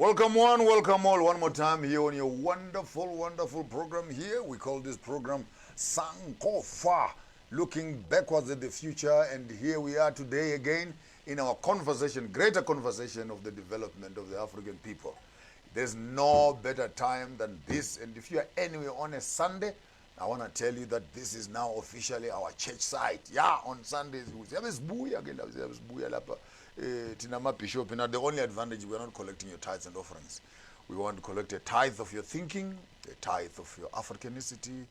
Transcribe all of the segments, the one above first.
Welcome one, welcome all, one more time here on your wonderful, wonderful program here. We call this program Sankora, looking backwards at the future. And here we are today again in our conversation, greater conversation of the development of the African people. There's no better time than this. And if you are anywhere on a Sunday, I want to tell you that this is now officially our church site. Yeah, on Sundays, Tinama Bishop, the only advantage, we're not collecting your tithes and offerings. We want to collect a tithe of your thinking, a tithe of your Africanicity,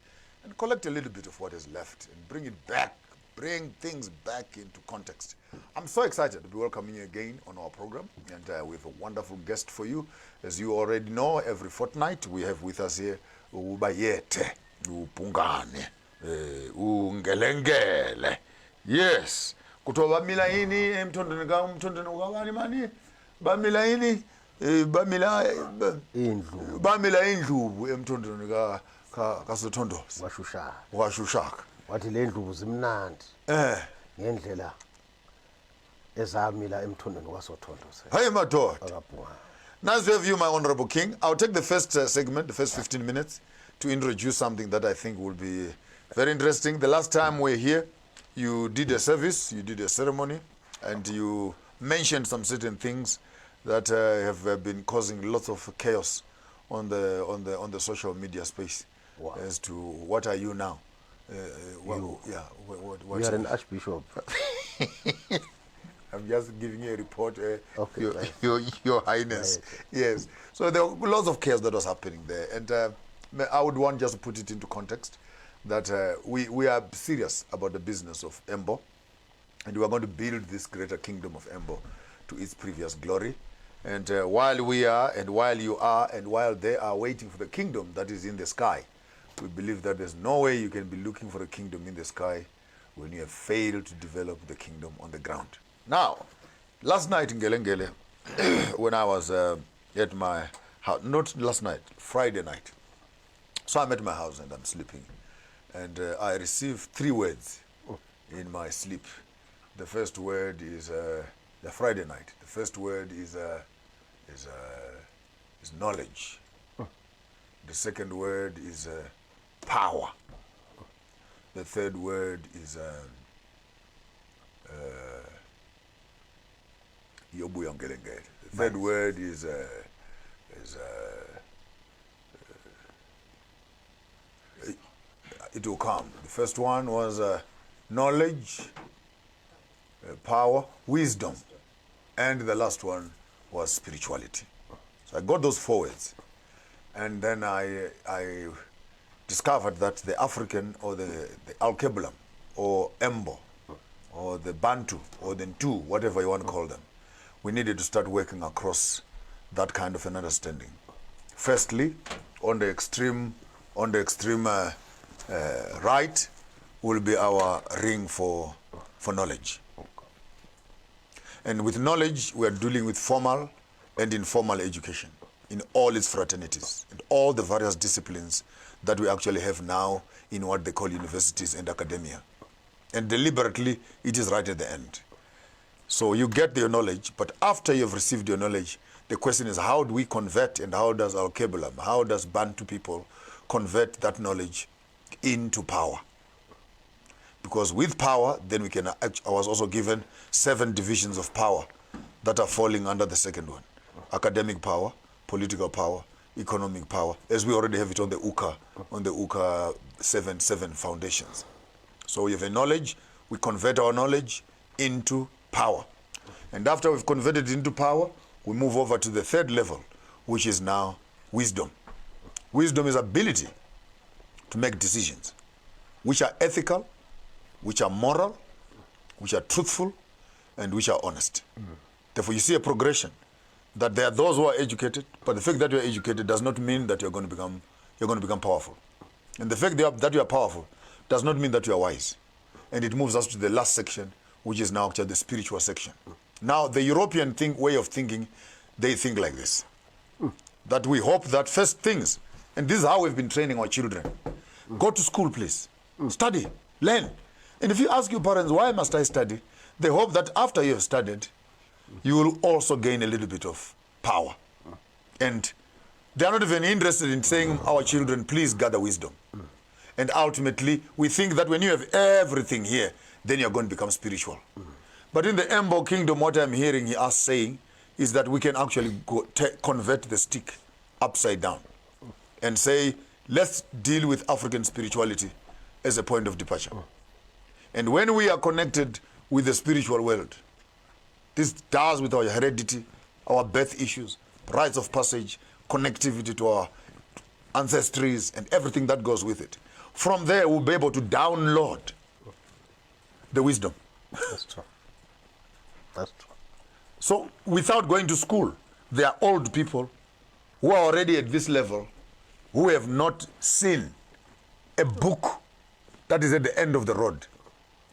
and collect a little bit of what is left and bring it back, bring things back into context. I'm so excited to be welcoming you again on our program, and we have a wonderful guest for you. As you already know, every fortnight we have with us here Ubayete, Upungane, Ungelengele. Yes. Kutoba milaini emtondeni ukabani mani bamila ini bamila indlubu emtondeni ka Sothondosi washushaka wathi le ndlubu zimnandi ngendlela ezamila emtondeni kwaSothondosi. Hey madoda, nice to have you, my honorable king. I'll take the first segment, the first 15 minutes to introduce something that I think will be very interesting. The last time we were here, you did a service, you did a ceremony, and you mentioned some certain things that have been causing lots of chaos on the social media space. Wow. As to what are you now? You What's are an archbishop. I'm just giving you a report, Okay, your Highness. Yes. So there were lots of chaos that was happening there, and I would want just to put it into context that we are serious about the business of Embo, and we are going to build this greater kingdom of Embo to its previous glory. And while we are, and while you are, and while they are waiting for the kingdom that is in the sky, we believe that there's no way you can be looking for a kingdom in the sky when you have failed to develop the kingdom on the ground. Now, last night in Gelengele, when I was at my house, not last night, Friday night, so I'm at my house and I'm sleeping. And I received 3 words in my sleep. The first word is the Friday night. The first word is knowledge. The second word is power. The third word is the third word is it will come. The first one was knowledge, power, wisdom, and the last one was spirituality. So I got those 4 words, and then I discovered that the African or the Alkebulam or Embo or the Bantu or the Ntu, whatever you want to call them, we needed to start working across that kind of an understanding. Firstly, on the extreme right will be our ring for knowledge. And with knowledge, we are dealing with formal and informal education in all its fraternities and all the various disciplines that we actually have now in what they call universities and academia. And deliberately, it is right at the end. So you get your knowledge, but after you've received your knowledge, the question is, how do we convert, and how does our Kebulam, how does Bantu people convert that knowledge into power? Because with power, then we can, I was also given 7 divisions of power that are falling under the second one. Academic power, political power, economic power, as we already have it on the UKA 7 foundations. So we have a knowledge, we convert our knowledge into power. And after we've converted it into power, we move over to the 3rd level, which is now wisdom. Wisdom is ability to make decisions which are ethical, which are moral, which are truthful, and which are honest. Therefore, you see a progression that there are those who are educated, but the fact that you are educated does not mean that you're going to become powerful. And the fact that you are powerful does not mean that you are wise. And it moves us to the last section, which is now actually the spiritual section. Now, the European way of thinking, they think like this. That we hope that first things, and this is how we've been training our children. Go to school, please. Study, learn. And if you ask your parents, why must I study? They hope that after you have studied, you will also gain a little bit of power. And they are not even interested in saying, our children, please gather wisdom. And ultimately, we think that when you have everything here, then you're going to become spiritual. But in the Embo kingdom, what I'm hearing us saying is that we can actually convert the stick upside down and say, let's deal with African spirituality as a point of departure. And when we are connected with the spiritual world, this does with our heredity, our birth issues, rites of passage, connectivity to our ancestries, and everything that goes with it. From there, we'll be able to download the wisdom. That's true. That's true. So, without going to school, there are old people who are already at this level who have not seen a book that is at the end of the road.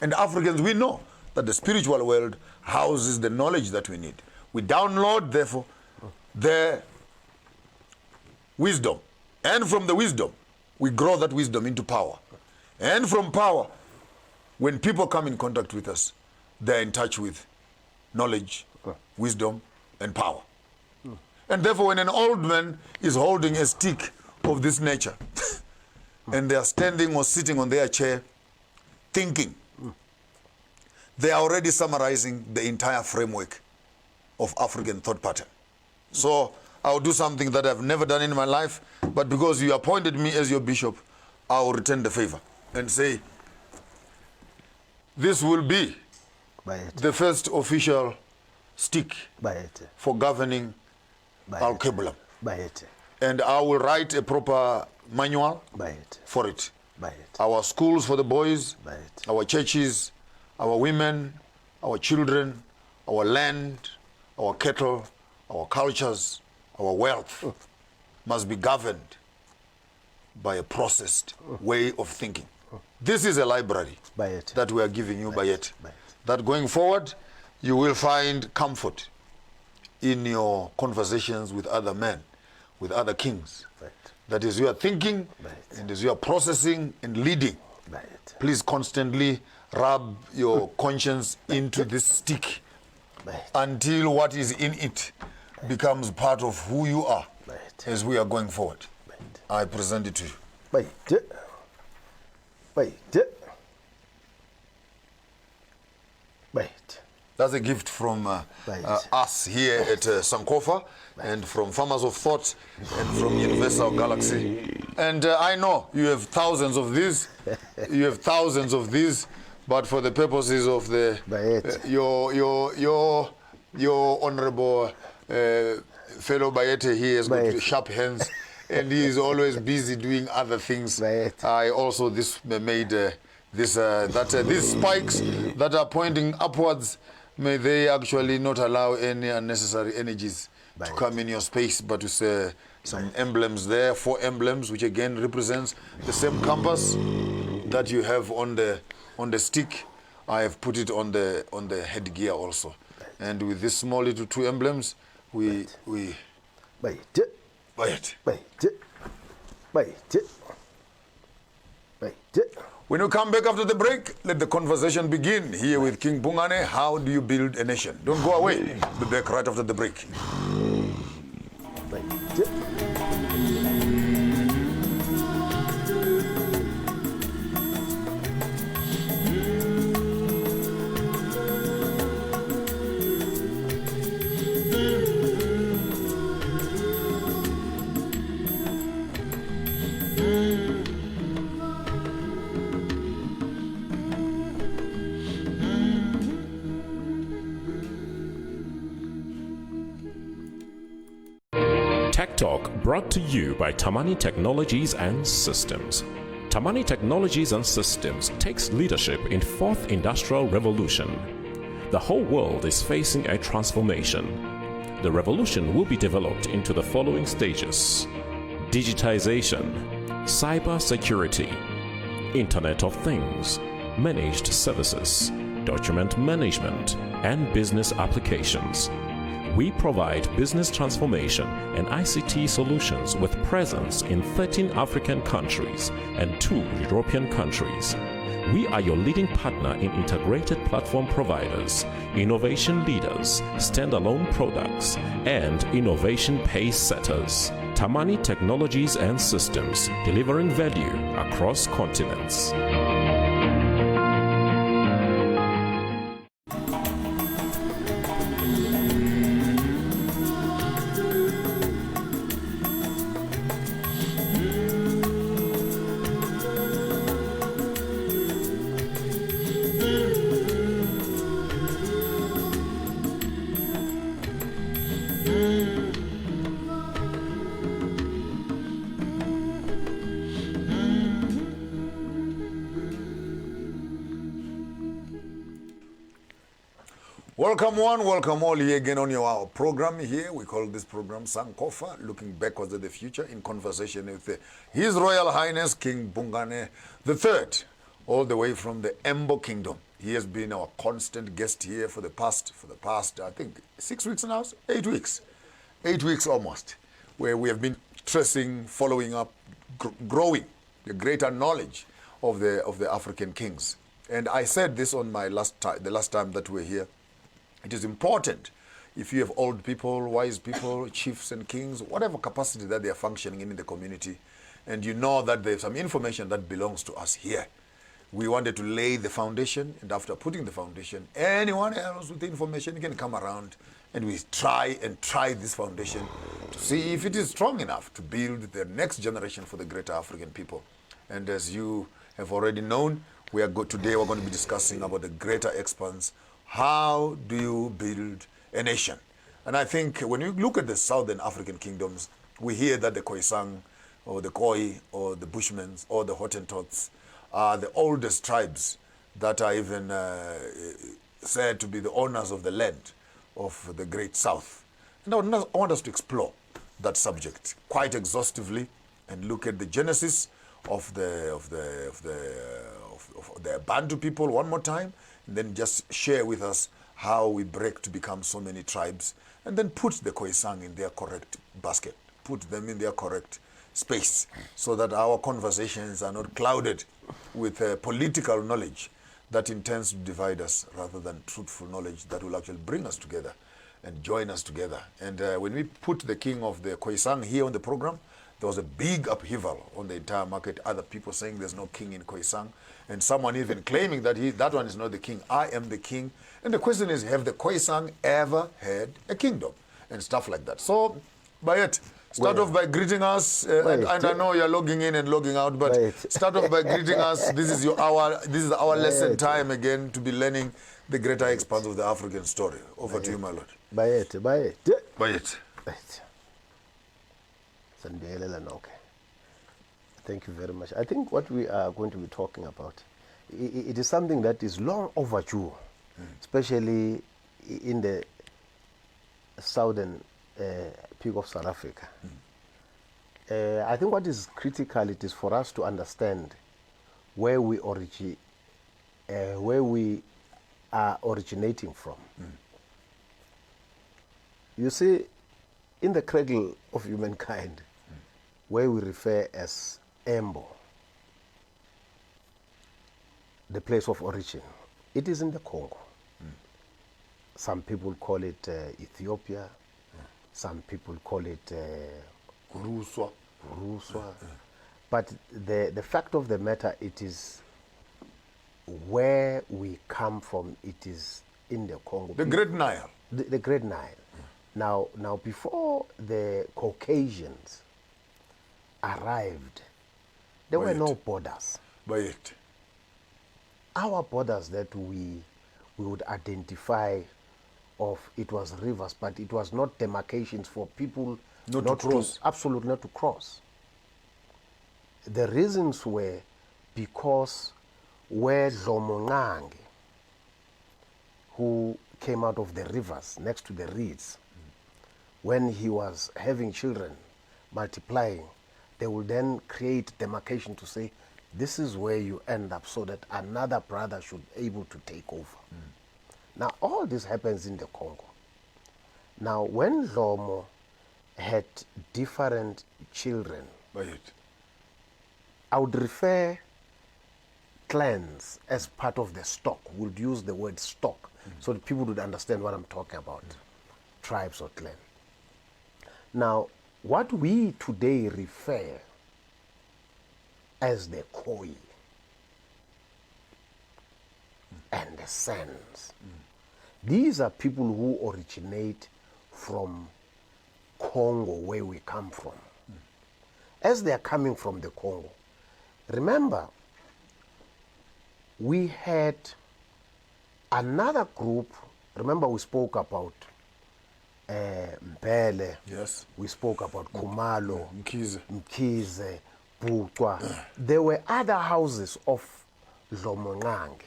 And Africans, we know that the spiritual world houses the knowledge that we need. We download, therefore, the wisdom. And from the wisdom, we grow that wisdom into power. And from power, when people come in contact with us, they're in touch with knowledge, wisdom, and power. And therefore, when an old man is holding a stick of this nature, and they are standing or sitting on their chair, thinking, they are already summarizing the entire framework of African thought pattern. So I'll do something that I've never done in my life, but because you appointed me as your bishop, I will return the favor and say, this will be the first official stick for governing Al-Kebulam. And I will write a proper manual for it. Our schools for the boys, our churches, our women, our children, our land, our cattle, our cultures, our wealth must be governed by a processed way of thinking. This is a library that we are giving you, Bayet. That going forward, you will find comfort in your conversations with other men, with other kings. That is, you are thinking, and as you are processing and leading, please constantly rub your conscience into this stick until what is in it becomes part of who you are as we are going forward. I present it to you. That's a gift from us here at Sankora, and from Farmers of Thought, and from Universal Galaxy. And I know you have thousands of these. You have thousands of these, but for the purposes of the your honorable fellow Bayete, he has got sharp hands, and he is always busy doing other things. I also made these spikes that are pointing upwards. May they actually not allow any unnecessary energies to come in your space, but to say some emblems there, 4 emblems, which again represents the same compass that you have on the stick. I have put it on the headgear also, and with this small little 2 emblems, we. When you come back after the break, let the conversation begin here with King Pungane. How do you build a nation? Don't go away. Be back right after the break. Tech Talk brought to you by Tamani Technologies and Systems. Tamani Technologies and Systems takes leadership in 4th Industrial Revolution. The whole world is facing a transformation. The revolution will be developed into the following stages: digitization, cyber security, Internet of Things, managed services, document management, and business applications. We provide business transformation and ICT solutions with presence in 13 African countries and 2 European countries. We are your leading partner in integrated platform providers, innovation leaders, standalone products, and innovation pace setters. Tamani Technologies and Systems, delivering value across continents. Welcome one, welcome all here again on our program here. We call this program Sankora, looking backwards at the future in conversation with His Royal Highness King Bongane III, all the way from the Embo Kingdom. He has been our constant guest here for the past, I think, 6 weeks now, 8 weeks. 8 weeks almost, where we have been tracing, following up, growing the greater knowledge of the African kings. And I said this on my the last time that we were here. It is important, if you have old people, wise people, chiefs and kings, whatever capacity that they are functioning in the community, and you know that there's some information that belongs to us here. We wanted to lay the foundation, and after putting the foundation, anyone else with the information can come around, and we try this foundation to see if it is strong enough to build the next generation for the greater African people. And as you have already known, today we're going to be discussing about the greater expanse. How do you build a nation? And I think when you look at the southern African kingdoms, we hear that the Khoisan, or the Khoi, or the Bushmans, or the Hottentots are the oldest tribes that are even said to be the owners of the land of the Great South. And I want us to explore that subject quite exhaustively and look at the genesis of the Bantu people one more time, and then just share with us how we break to become so many tribes, and then put the Khoisan in their correct basket, put them in their correct space, so that our conversations are not clouded with political knowledge that intends to divide us, rather than truthful knowledge that will actually bring us together and join us together. And when we put the king of the Khoisan here on the program, there was a big upheaval on the entire market. Other people saying there's no king in Khoisan, and someone even claiming that that one is not the king. I am the king. And the question is, have the Khoisan ever had a kingdom? And stuff like that. So, Bayet, start off by greeting us. And I know you're logging in and logging out, but start off by greeting us. This is our lesson time again to be learning the greater expanse of the African story. Over to you, my lord. Bayet. Thank you very much. I think what we are going to be talking about, it is something that is long overdue, especially in the southern peak of South Africa. I think what is critical, it is for us to understand where we are originating from. You see, in the cradle of humankind, where we refer as Embo, the place of origin, it is in the Congo. Some people call it Ethiopia. Some people call it Ruswa. But the fact of the matter, it is where we come from. It is in the Congo. The Great Nile. The Great Nile. Now, before the Caucasians arrived, there were no borders. Our borders that we would identify of, it was rivers, but it was not demarcations for people not to cross. Absolutely not to cross. The reasons were because where Zomongange, who came out of the rivers next to the reeds, when he was having children, multiplying, they will then create demarcation to say, this is where you end up, so that another brother should be able to take over. Now, all this happens in the Congo. Now, when Lomo had different children, I would refer clans as part of the stock. We'll use the word stock so that people would understand what I'm talking about. Tribes or clan. Now, what we today refer as the Khoi and the Sens, these are people who originate from Congo, where we come from. As they are coming from the Congo, remember, we had another group. Remember, we spoke about Mbele. Yes. We spoke about Kumalo, Mkize. Bukwa. There were other houses of Lomongange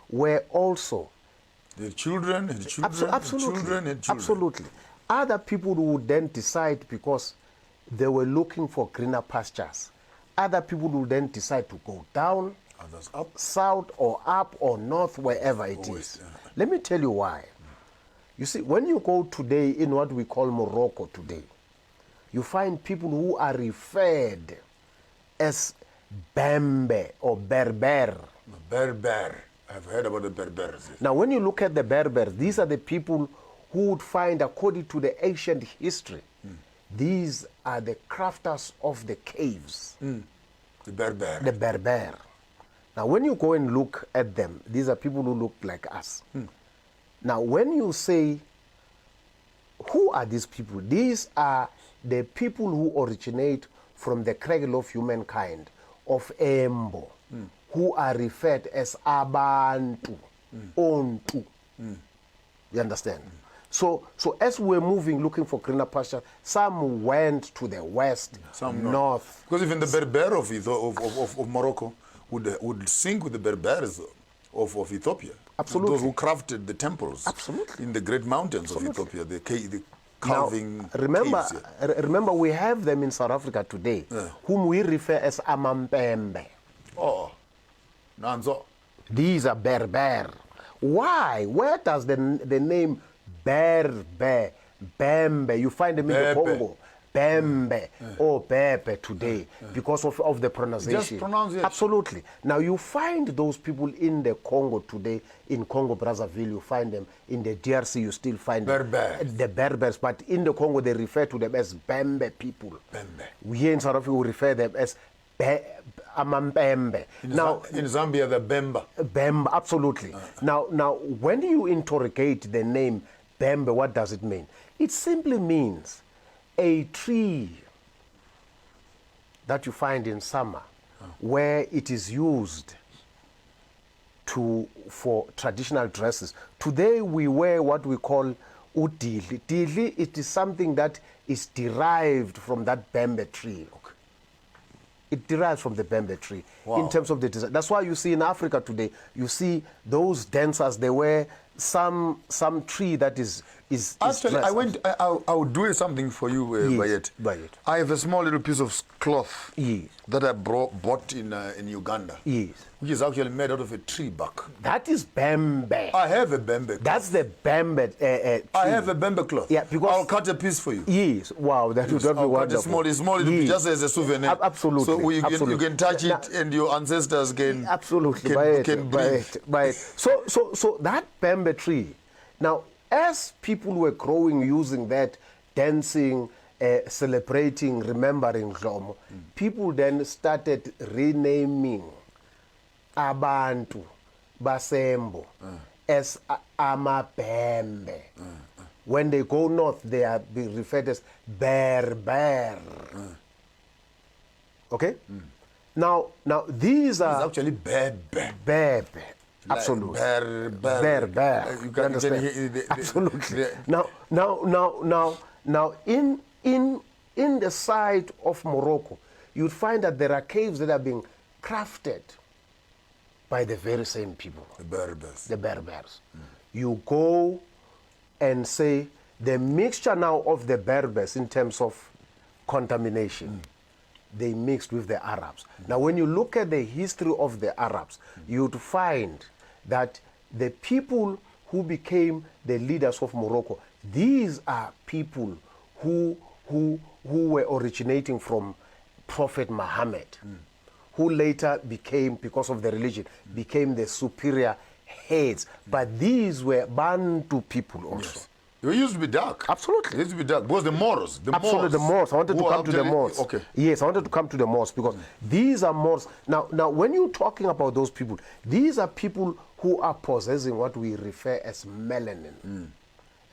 where also the children and children, absolutely, children and children. Absolutely. Other people would then decide, because they were looking for greener pastures. Other people would then decide to go down, others up, south or up or north, wherever it is. Let me tell you why. You see, when you go today in what we call Morocco today, you find people who are referred as Bembe or Berber. Berber. I've heard about the Berbers. Now, when you look at the Berbers, these are the people who would find, according to the ancient history, these are the crafters of the caves. The Berber. The Berber. Now, when you go and look at them, these are people who look like us. Now, when you say, who are these people? These are the people who originate from the cradle of humankind, of Embo, who are referred as Abantu, Ontu. You understand? So as we're moving, looking for greener pasture, some went to the west, some north. Because even the Berber of Morocco would sync with the Berbers of Ethiopia. Absolutely. Those who crafted the temples. Absolutely. In the great mountains of Ethiopia, the carving now, remember, caves, remember, we have them in South Africa today, whom we refer as Amampembe. Oh, Nanzo. These are Berber. Why? Where does the name Berber, Bembe, you find them in the Congo, Bembe or Bebe today because of the pronunciation. Just pronounce it. Absolutely. Now you find those people in the Congo today, in Congo Brazzaville, you find them. In the DRC, you still find Berbers. The Berbers, but in the Congo they refer to them as Bembe people. Bembe. Here in South Africa we refer them as Amampembe. Now in Zambia, the Bemba. Bemba, absolutely. Now, when you interrogate the name Bembe, what does it mean? It simply means a tree that you find in summer, where it is used for traditional dresses. Today we wear what we call udili. Dili, it is something that is derived from that Bembe tree. It derives from the Bembe tree in terms of the design. That's why you see in Africa today, you see those dancers, they wear some tree that is Actually, dressed. I would do something for you, Yes, Bayet. I have a small little piece of cloth Yes. that I bought in Uganda, Yes. which is actually made out of a tree bark. That is Bembe. I have a Bembe cloth. That's the Bembe tree. I have a Bembe cloth. Yeah, because I'll cut a piece for you. Yes, wow, that would be wonderful. It's small, little, Yes. just as a souvenir. Absolutely. So you absolutely. can touch it, and your ancestors can absolutely can breathe. by it. So that Bembe tree. Now, as people were growing, using that, dancing, celebrating, remembering Dlomo, people then started renaming Abantu Basembo as Amabembe. When they go north, they are being referred as Berber. Okay? Now these are... It's actually Bebe. Bebe. Absolutely. Berber. You can understand? Absolutely. Now, in the side of Morocco, you'd find that there are caves that are being crafted by the very same people. The Berbers. The Berbers. You go and say the mixture now of the Berbers in terms of contamination, they mixed with the Arabs. Now, when you look at the history of the Arabs, you'd find that the people who became the leaders of Morocco, these are people who were originating from Prophet Muhammad, who later became, because of the religion, became the superior heads. But these were Bantu people also. Yes. They used to be dark. Absolutely. They used to be dark. Because the Moors. Absolutely, the Moors. I wanted to come to the Moors. Okay. Yes, I wanted to come to the Moors because these are Moors. Now, when you're talking about those people, these are people who are possessing what we refer as melanin.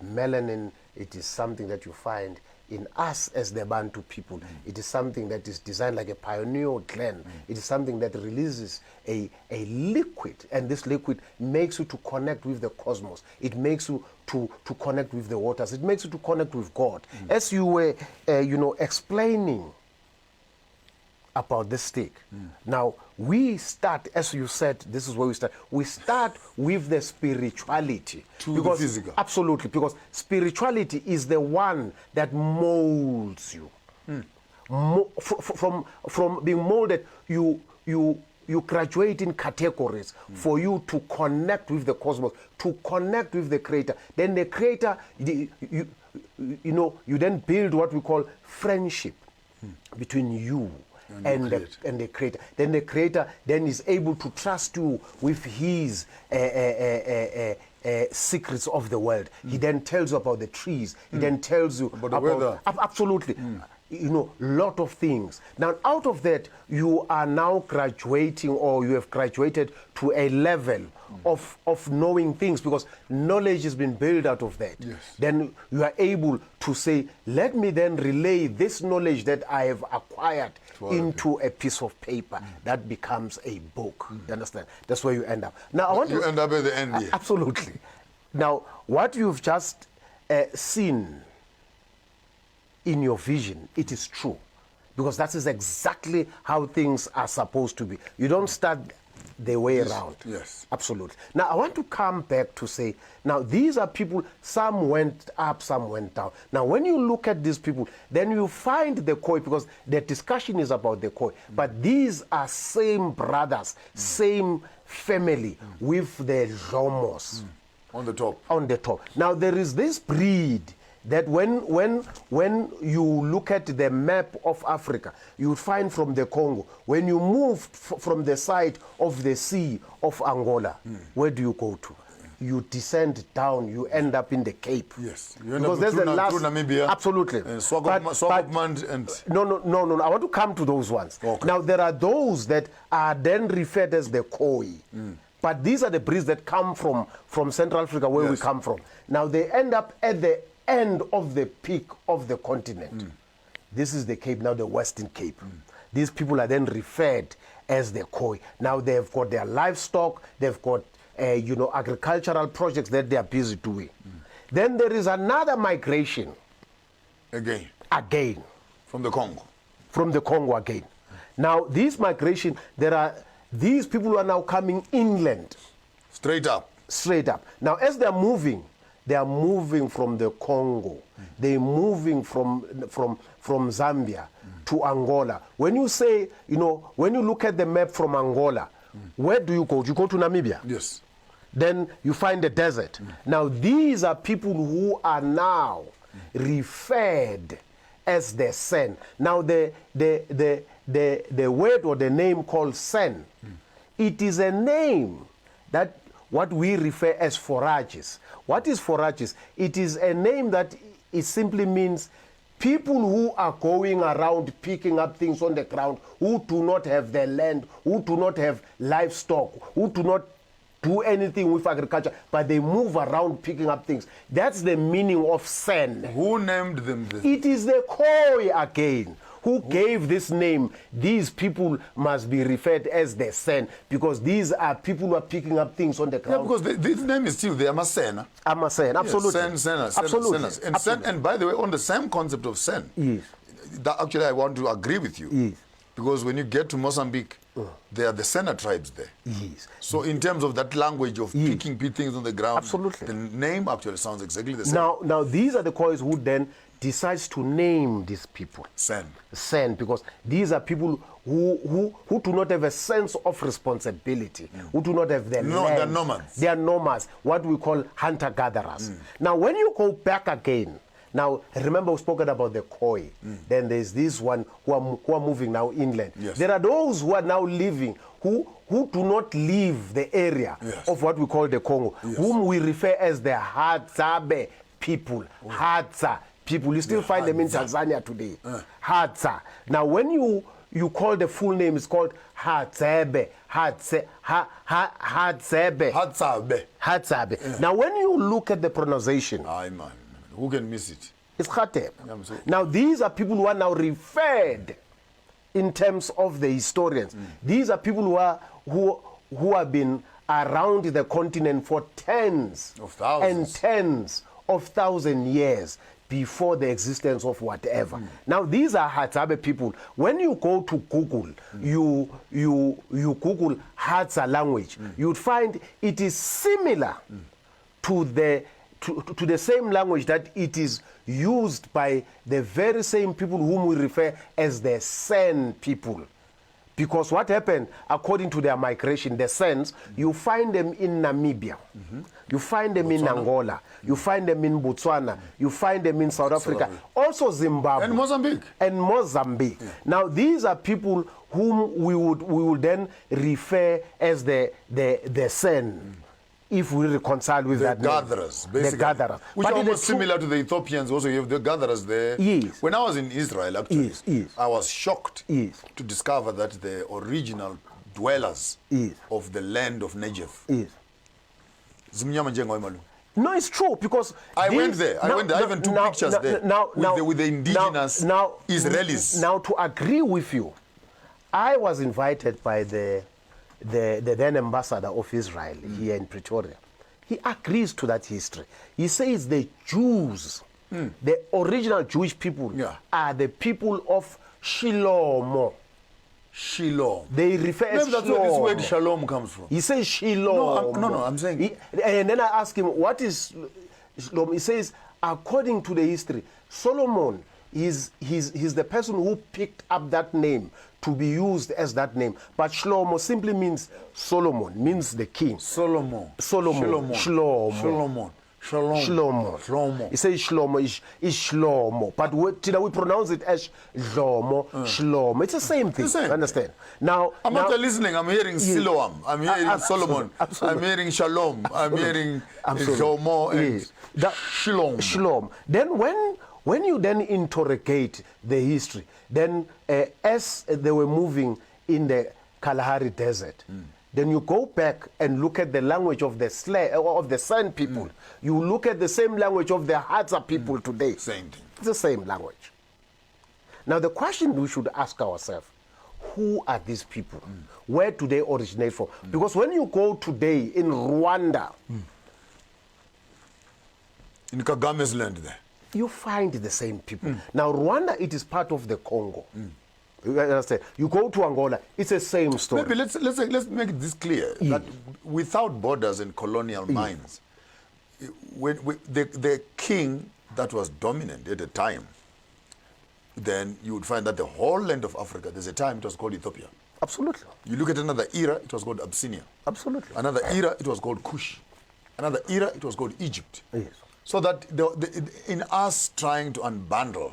Melanin, it is something that you find in us as the Bantu people. It is something that is designed like a pineal gland. It is something that releases a liquid, and this liquid makes you to connect with the cosmos. It makes you to connect with the waters. It makes you to connect with God. As you were, explaining about the stick. Now, we start, as you said, this is where we start. We start with the spirituality. To the physical. Absolutely, because spirituality is the one that molds you. From being molded, you graduate in categories for you to connect with the cosmos, to connect with the Creator. Then the Creator, you then build what we call friendship between you and the Creator. Then the Creator then is able to trust you with His secrets of the world. He then tells you about the trees. He then tells you about the weather. Absolutely. Lot of things. Now, out of that, you are now graduating, or you have graduated to a level of knowing things, because knowledge has been built out of that. Yes. Then you are able to say, let me then relay this knowledge that I have acquired into a piece of paper that becomes a book. You understand? That's where you end up. Now, I want you end up at the end here. Absolutely. Now, what you've just seen in your vision, it is true, because that is exactly how things are supposed to be. You don't start the way around. Yes. Absolutely. Now, I want to come back to say, now, these are people, some went up, some went down. Now, when you look at these people, then you find the Khoi, because the discussion is about the Khoi. But these are same brothers, same family with the Zomos. On the top. On the top. Now, there is this breed that when you look at the map of Africa, you find from the Congo, when you move from the side of the sea of Angola, where do you go to? You descend down, you end up in the Cape. Yes. You end up through Namibia. Absolutely. Swakopmund and... No. I want to come to those ones. Okay. Now, there are those that are then referred as the Khoi. But these are the breeds that come from Central Africa, where we come from. Now, they end up at the end of the peak of the continent. This is the Cape, now the Western Cape. These people are then referred as the Khoi. Now they've got their livestock, they've got agricultural projects that they are busy doing. Then there is another migration. Again. From the Congo. From the Congo again. Now this migration, these people are now coming inland. Straight up. Now as they are moving from the Congo. They're moving from Zambia to Angola. When you say, when you look at the map from Angola, where do you go? You go to Namibia? Yes. Then you find the desert. Now, these are people who are now referred as the Sen. Now, the word or the name called Sen, it is a name that what we refer as forages. What is forages? It is a name that it simply means people who are going around picking up things on the ground, who do not have the land, who do not have livestock, who do not do anything with agriculture, but they move around picking up things. That's the meaning of Sen. Who named them this? It is the Khoi again. Who gave this name? These people must be referred as the Sen, because these are people who are picking up things on the ground. Yeah, because this name is still there, Amasena. Amasena, absolutely. Yes, Sen. Absolutely. Sen, and by the way, on the same concept of Sen, yes. Actually I want to agree with you. Yes. Because when you get to Mozambique, there are the Sena tribes there. Yes. So in terms of that language of picking things on the ground, absolutely, the name actually sounds exactly the same. Now these are the Khois who then decides to name these people Sen, because these are people who do not have a sense of responsibility, who do not have their land. They're nomads. They are nomads, what we call hunter-gatherers. Now, when you go back again, now remember we spoken about the Khoi, then there's this one who are moving now inland. Yes. There are those who are now living, who do not leave the area of what we call the Congo, whom we refer as the Hadzabe people. Hadza people. You still find them in Tanzania today. Hadza. Now, when you call the full name, it's called Hadzabe. Hadzabe. Hadzabe. Now, when you look at the pronunciation, Aye, man. Who can miss it? it's Khateb. Now, these are people who are now referred in terms of the historians. These are people who have been around the continent for tens Of thousands. and tens of thousand years before the existence of whatever. Now, these are Hadzabe people. When you go to Google, you Google Hadza language, you'd find it is similar to the same language that it is used by the very same people whom we refer as the San people. Because what happened, according to their migration, the Sans, you find them in Namibia, you find them in Angola, you find them in Botswana, you find them in South Africa, also Zimbabwe. And Mozambique. Now, these are people whom we would then refer as the San. If we reconcile with that gatherers, name. basically. The gatherers. Which are almost similar to the Ethiopians also. You have the gatherers there. Yes. When I was in Israel, actually, Yes. I was shocked Yes. to discover that the original dwellers Yes. of the land of Negev. Yes. Zimnyama njengo imalu. No, it's true, because I went there. I even took pictures there with the indigenous Israelis. Now, to agree with you, I was invited by the then ambassador of Israel here in Pretoria. He agrees to that history. He says the Jews, the original Jewish people, are the people of Shiloh. Shiloh. They refer as Maybe that's where this word shalom comes from. He says Shiloh. No, I'm saying. And then I ask him, what is Shalom? He says, according to the history, Solomon he's the person who picked up that name to be used as that name. But Shlomo simply means Solomon, means the king. Solomon. He says Shlomo is Shlomo. But today we pronounce it as Shlomo, Shlomo. It's the same thing. Understand? Now, I'm not listening. I'm hearing Siloam. I'm hearing Solomon. I'm hearing Shalom. I'm hearing Shlomo and Shalom. Shalom. Then when you then interrogate the history, then as they were moving in the Kalahari Desert, then you go back and look at the language of the San people. You look at the same language of the Hadza people today. Same thing. It's the same language. Now the question we should ask ourselves, who are these people? Where do they originate from? Because when you go today in Rwanda, in Kagame's land there, you find the same people. Now, Rwanda, it is part of the Congo. You understand? You go to Angola, it's the same story. Maybe let's make this clear that without borders and colonial minds, the king that was dominant at the time, then you would find that the whole land of Africa, there's a time it was called Ethiopia. Absolutely. You look at another era, it was called Abyssinia. Absolutely. Another era, it was called Kush. Another era, it was called Egypt. Yes. So that in us trying to unbundle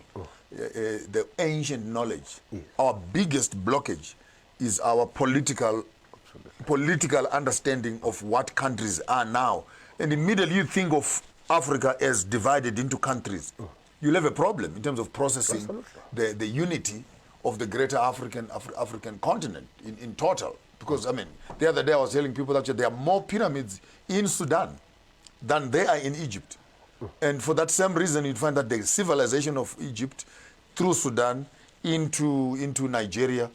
the ancient knowledge, our biggest blockage is our political understanding of what countries are now. And immediately you think of Africa as divided into countries. You'll have a problem in terms of processing the unity of the greater African continent in total. Because, I mean, the other day I was telling people that there are more pyramids in Sudan than there are in Egypt. And for that same reason, you'd find that the civilization of Egypt through Sudan into Nigeria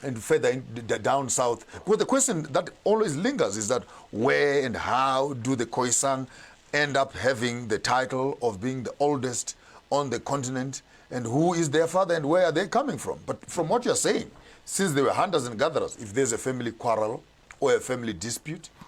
and further down south. Well, the question that always lingers is that where and how do the Khoisan end up having the title of being the oldest on the continent, and who is their father and where are they coming from? But from what you're saying, since they were hunters and gatherers, if there's a family quarrel or a family dispute,